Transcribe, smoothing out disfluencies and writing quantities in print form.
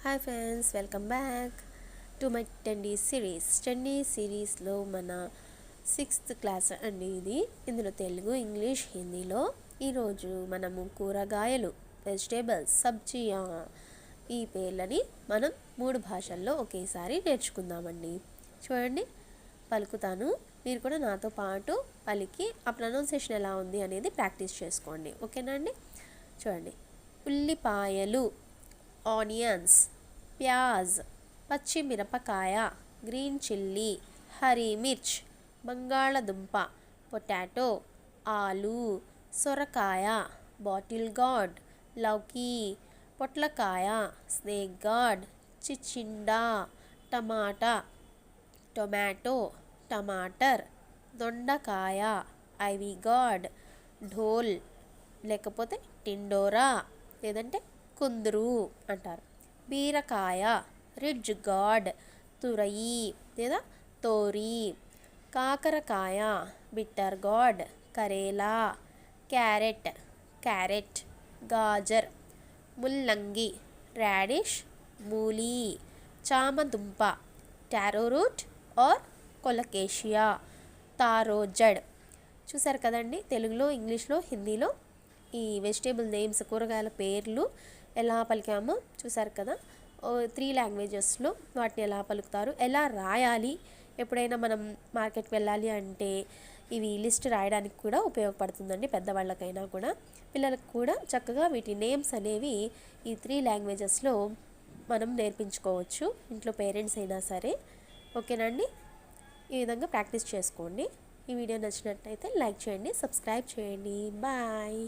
Hi friends, welcome back to my 10 series. 10 సిరీస్లో మన 6th class అండి ఇది. ఇందులో తెలుగు, ఇంగ్లీష్, హిందీలో ఈరోజు మనము కూరగాయలు, వెజిటేబుల్స్, సబ్జియా ఈ పేర్లని మనం 3 భాషల్లో ఒకేసారి నేర్చుకుందామండి. చూడండి, పలుకుతాను, మీరు కూడా నాతో పాటు పలికి ఆ ప్రొనౌన్సియేషన్ ఎలా ఉంది అనేది ప్రాక్టీస్ చేసుకోండి. ఓకేనా అండి? చూడండి, ఉల్లిపాయలు, ఆనియన్స్, ప్యాజ్, పచ్చిమిరపకాయ, గ్రీన్ చిల్లీ, హరీ మిర్చ్, బంగాళదుంప, పొటాటో, ఆలు, సొరకాయ, బాటిల్ గార్డ్, లౌకీ, పొట్లకాయ, స్నేక్ గార్డ్, చిచిండా, టమాటా, టొమాటో, టమాటర్, దొండకాయ, ఐవీ గార్డ్, ఢోల్ లేకపోతే టిండోరా లేదంటే కుందురు అంటారు. బీరకాయ, రిడ్జ్ గార్డ్, తురయి లేదా తోరి. కాకరకాయ, బిట్టర్ గార్డ్, కరేలా. క్యారెట్, గాజర్. ముల్లంగి, రాడిష్, మూలీ. చామదుంప, టారో రూట్ ఆర్ కొలకేషియా, తారోజడ్. చూసారు కదండి, తెలుగులో, ఇంగ్లీష్లో, హిందీలో ఈ వెజిటేబుల్ నేమ్స్, కూరగాయల పేర్లు ఎలా పలికామో చూసారు కదా. 3 లాంగ్వేజెస్లో వాటిని ఎలా పలుకుతారు, ఎలా రాయాలి. ఎప్పుడైనా మనం మార్కెట్కి వెళ్ళాలి అంటే ఇవి లిస్ట్ రాయడానికి కూడా ఉపయోగపడుతుందండి. పెద్దవాళ్ళకైనా కూడా, పిల్లలకు కూడా చక్కగా వీటి నేమ్స్ అనేవి ఈ 3 లాంగ్వేజెస్లో మనం నేర్పించుకోవచ్చు, ఇంట్లో పేరెంట్స్ అయినా సరే. ఓకేనండి, ఈ విధంగా ప్రాక్టీస్ చేసుకోండి. ఈ వీడియో నచ్చినట్టయితే లైక్ చేయండి, సబ్స్క్రైబ్ చేయండి. బాయ్.